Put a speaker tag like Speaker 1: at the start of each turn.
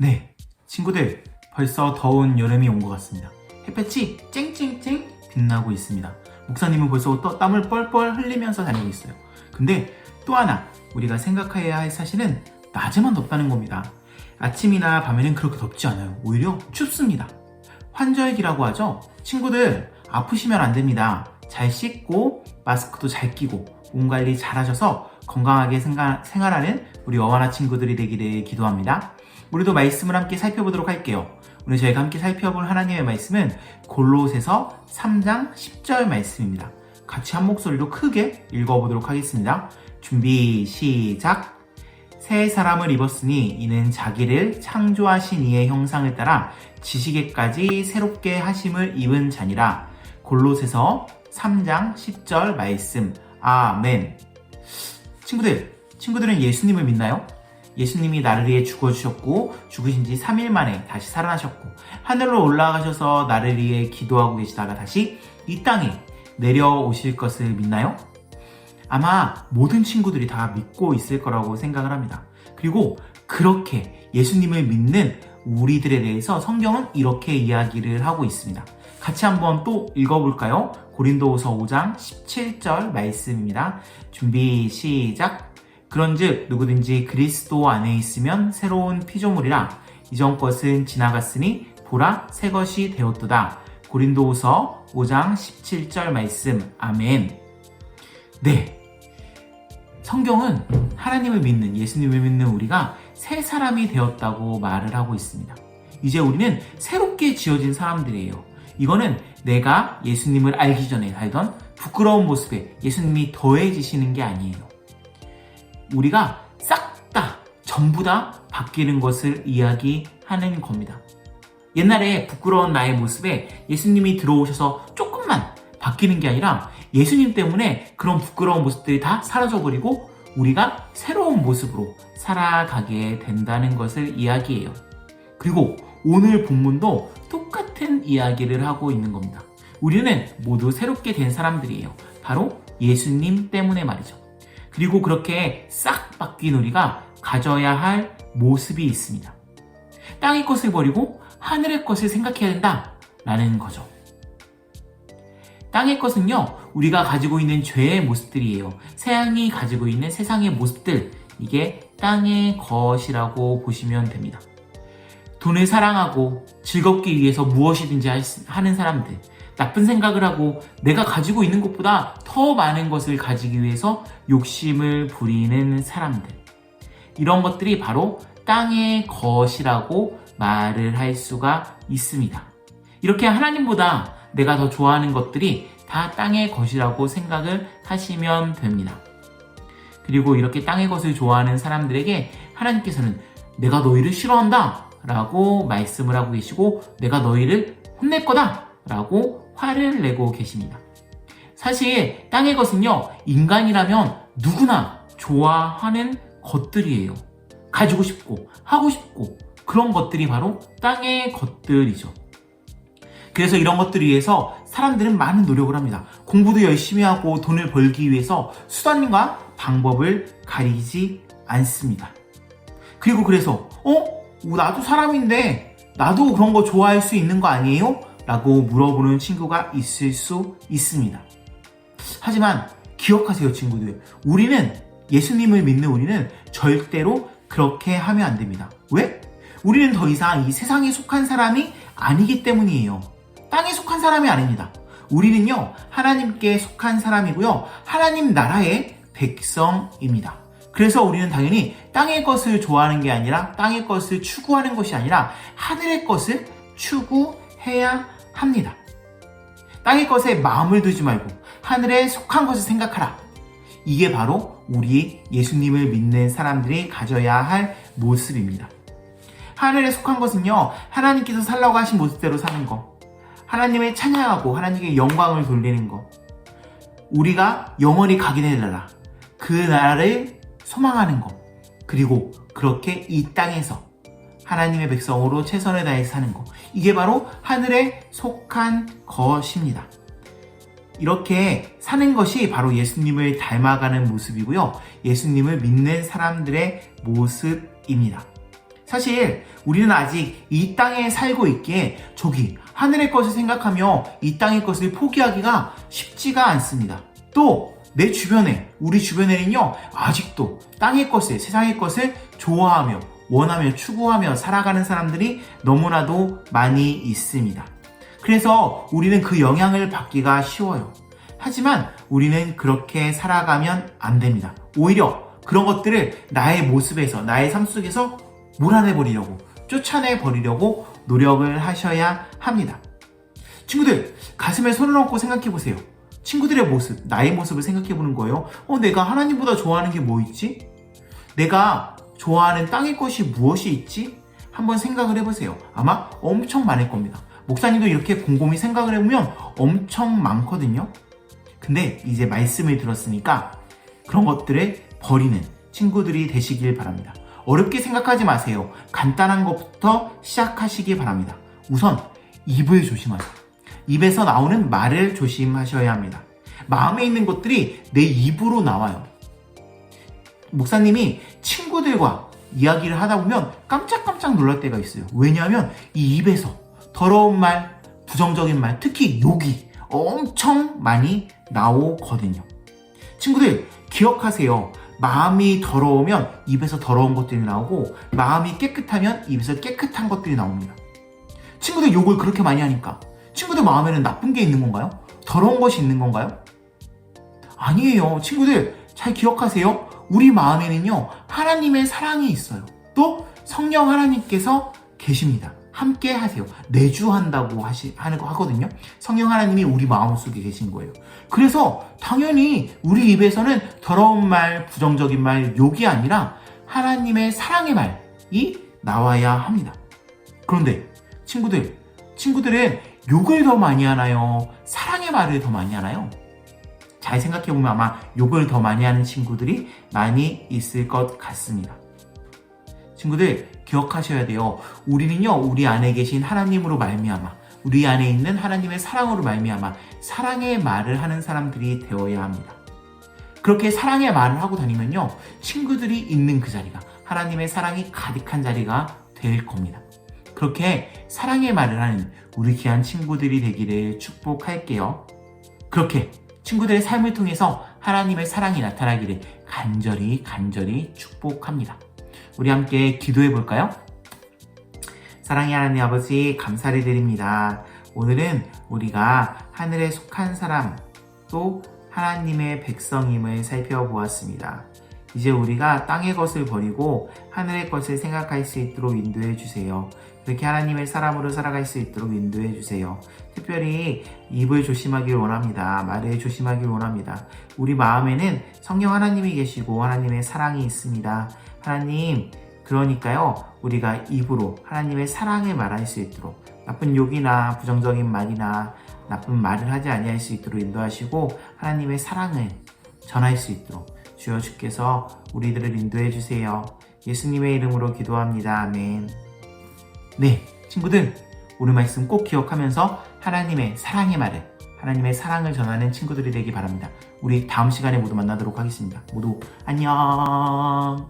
Speaker 1: 네, 친구들, 벌써 더운 여름이 온 것 같습니다. 햇볕이 쨍쨍쨍 빛나고 있습니다. 목사님은 벌써부터 땀을 뻘뻘 흘리면서 다니고 있어요. 근데 또 하나 우리가 생각해야 할 사실은 낮에만 덥다는 겁니다. 아침이나 밤에는 그렇게 덥지 않아요. 오히려 춥습니다. 환절기라고 하죠. 친구들, 아프시면 안 됩니다. 잘 씻고 마스크도 잘 끼고 몸 관리 잘 하셔서 건강하게 생활하는 우리 어와나 친구들이 되기를 기도합니다. 우리도 말씀을 함께 살펴보도록 할게요. 오늘 저희가 함께 살펴볼 하나님의 말씀은 골로새서 3장 10절 말씀입니다. 같이 한 목소리로 크게 읽어보도록 하겠습니다. 준비 시작! 새 사람을 입었으니 이는 자기를 창조하신 이의 형상을 따라 지시게까지 새롭게 하심을 입은 자니라. 골로새서 3장 10절 말씀. 아멘. 친구들은 예수님을 믿나요? 예수님이 나를 위해 죽어주셨고 죽으신 지 3일 만에 다시 살아나셨고 하늘로 올라가셔서 나를 위해 기도하고 계시다가 다시 이 땅에 내려오실 것을 믿나요? 아마 모든 친구들이 다 믿고 있을 거라고 생각을 합니다. 그리고 그렇게 예수님을 믿는 우리들에 대해서 성경은 이렇게 이야기를 하고 있습니다. 같이 한번 또 읽어볼까요? 고린도후서 5장 17절 말씀입니다. 준비 시작! 그런즉 누구든지 그리스도 안에 있으면 새로운 피조물이라 이전 것은 지나갔으니 보라 새 것이 되었도다. 고린도후서 5장 17절 말씀. 아멘. 네, 성경은 하나님을 믿는, 예수님을 믿는 우리가 새 사람이 되었다고 말을 하고 있습니다. 이제 우리는 새롭게 지어진 사람들이에요. 이거는 내가 예수님을 알기 전에 살던 부끄러운 모습에 예수님이 더해지시는 게 아니에요. 우리가 싹 다, 전부 다 바뀌는 것을 이야기하는 겁니다. 옛날에 부끄러운 나의 모습에 예수님이 들어오셔서 조금만 바뀌는 게 아니라 예수님 때문에 그런 부끄러운 모습들이 다 사라져버리고 우리가 새로운 모습으로 살아가게 된다는 것을 이야기해요. 그리고 오늘 본문도 똑같은 이야기를 하고 있는 겁니다. 우리는 모두 새롭게 된 사람들이에요. 바로 예수님 때문에 말이죠. 그리고 그렇게 싹 바뀐 우리가 가져야 할 모습이 있습니다. 땅의 것을 버리고 하늘의 것을 생각해야 된다라는 거죠. 땅의 것은요, 우리가 가지고 있는 죄의 모습들이에요. 세상이 가지고 있는 세상의 모습들, 이게 땅의 것이라고 보시면 됩니다. 돈을 사랑하고 즐겁기 위해서 무엇이든지 하는 사람들, 나쁜 생각을 하고 내가 가지고 있는 것보다 더 많은 것을 가지기 위해서 욕심을 부리는 사람들, 이런 것들이 바로 땅의 것이라고 말을 할 수가 있습니다. 이렇게 하나님보다 내가 더 좋아하는 것들이 다 땅의 것이라고 생각을 하시면 됩니다. 그리고 이렇게 땅의 것을 좋아하는 사람들에게 하나님께서는 내가 너희를 싫어한다 라고 말씀을 하고 계시고 내가 너희를 혼낼 거다 라고 화를 내고 계십니다. 사실 땅의 것은요, 인간이라면 누구나 좋아하는 것들이에요. 가지고 싶고 하고 싶고 그런 것들이 바로 땅의 것들이죠. 그래서 이런 것들을 위해서 사람들은 많은 노력을 합니다. 공부도 열심히 하고 돈을 벌기 위해서 수단과 방법을 가리지 않습니다. 그리고 그래서 나도 사람인데 나도 그런 거 좋아할 수 있는 거 아니에요? 라고 물어보는 친구가 있을 수 있습니다. 하지만 기억하세요, 친구들. 예수님을 믿는 우리는 절대로 그렇게 하면 안 됩니다. 왜? 우리는 더 이상 이 세상에 속한 사람이 아니기 때문이에요. 땅에 속한 사람이 아닙니다. 우리는요, 하나님께 속한 사람이고요, 하나님 나라의 백성입니다. 그래서 우리는 당연히 땅의 것을 좋아하는 게 아니라 땅의 것을 추구하는 것이 아니라 하늘의 것을 추구해야 합니다. 땅의 것에 마음을 두지 말고 하늘에 속한 것을 생각하라. 이게 바로 우리 예수님을 믿는 사람들이 가져야 할 모습입니다. 하늘에 속한 것은요, 하나님께서 살라고 하신 모습대로 사는 거, 하나님을 찬양하고 하나님께 영광을 돌리는 거, 우리가 영원히 가게 될 나라, 그 나라를 소망하는 거, 그리고 그렇게 이 땅에서 하나님의 백성으로 최선을 다해서 사는 것, 이게 바로 하늘에 속한 것입니다. 이렇게 사는 것이 바로 예수님을 닮아가는 모습이고요, 예수님을 믿는 사람들의 모습입니다. 사실 우리는 아직 이 땅에 살고 있기에 저기 하늘의 것을 생각하며 이 땅의 것을 포기하기가 쉽지가 않습니다. 또 내 주변에, 우리 주변에는요, 아직도 땅의 것을, 세상의 것을 좋아하며 원하며 추구하며 살아가는 사람들이 너무나도 많이 있습니다. 그래서 우리는 그 영향을 받기가 쉬워요. 하지만 우리는 그렇게 살아가면 안 됩니다. 오히려 그런 것들을 나의 모습에서, 나의 삶 속에서 몰아내버리려고, 쫓아내버리려고 노력을 하셔야 합니다. 친구들, 가슴에 손을 얹고 생각해보세요. 친구들의 모습, 나의 모습을 생각해보는 거예요. 내가 하나님보다 좋아하는 게 뭐 있지? 내가 좋아하는 땅의 것이 무엇이 있지? 한번 생각을 해보세요. 아마 엄청 많을 겁니다. 목사님도 이렇게 곰곰이 생각을 해보면 엄청 많거든요. 근데 이제 말씀을 들었으니까 그런 것들을 버리는 친구들이 되시길 바랍니다. 어렵게 생각하지 마세요. 간단한 것부터 시작하시기 바랍니다. 우선 입을 조심하세요. 입에서 나오는 말을 조심하셔야 합니다. 마음에 있는 것들이 내 입으로 나와요. 목사님이 친구들과 이야기를 하다 보면 깜짝깜짝 놀랄 때가 있어요. 왜냐하면 이 입에서 더러운 말, 부정적인 말, 특히 욕이 엄청 많이 나오거든요. 친구들, 기억하세요. 마음이 더러우면 입에서 더러운 것들이 나오고, 마음이 깨끗하면 입에서 깨끗한 것들이 나옵니다. 친구들 욕을 그렇게 많이 하니까 친구들 마음에는 나쁜 게 있는 건가요? 더러운 것이 있는 건가요? 아니에요. 친구들 잘 기억하세요. 우리 마음에는요, 하나님의 사랑이 있어요. 또 성령 하나님께서 계십니다. 함께 하세요. 내주한다고 하거든요. 성령 하나님이 우리 마음속에 계신 거예요. 그래서 당연히 우리 입에서는 더러운 말, 부정적인 말, 욕이 아니라 하나님의 사랑의 말이 나와야 합니다. 그런데 친구들은 욕을 더 많이 하나요? 사랑의 말을 더 많이 하나요? 잘 생각해보면 아마 욕을 더 많이 하는 친구들이 많이 있을 것 같습니다. 친구들, 기억하셔야 돼요. 우리는요, 우리 안에 계신 하나님으로 말미암아, 우리 안에 있는 하나님의 사랑으로 말미암아 사랑의 말을 하는 사람들이 되어야 합니다. 그렇게 사랑의 말을 하고 다니면요, 친구들이 있는 그 자리가 하나님의 사랑이 가득한 자리가 될 겁니다. 그렇게 사랑의 말을 하는 우리 귀한 친구들이 되기를 축복할게요. 그렇게 친구들의 삶을 통해서 하나님의 사랑이 나타나기를 간절히 축복합니다. 우리 함께 기도해 볼까요? 사랑의 하나님 아버지, 감사를 드립니다. 오늘은 우리가 하늘에 속한 사람, 또 하나님의 백성임을 살펴보았습니다. 이제 우리가 땅의 것을 버리고 하늘의 것을 생각할 수 있도록 인도해 주세요. 그렇게 하나님의 사람으로 살아갈 수 있도록 인도해 주세요. 특별히 입을 조심하길 원합니다. 말을 조심하길 원합니다. 우리 마음에는 성령 하나님이 계시고 하나님의 사랑이 있습니다. 하나님, 그러니까요, 우리가 입으로 하나님의 사랑을 말할 수 있도록, 나쁜 욕이나 부정적인 말이나 나쁜 말을 하지 아니할 수 있도록 인도하시고 하나님의 사랑을 전할 수 있도록 주여 주께서 우리들을 인도해 주세요. 예수님의 이름으로 기도합니다. 아멘. 네, 친구들, 오늘 말씀 꼭 기억하면서 하나님의 사랑의 말을, 하나님의 사랑을 전하는 친구들이 되기 바랍니다. 우리 다음 시간에 모두 만나도록 하겠습니다. 모두 안녕.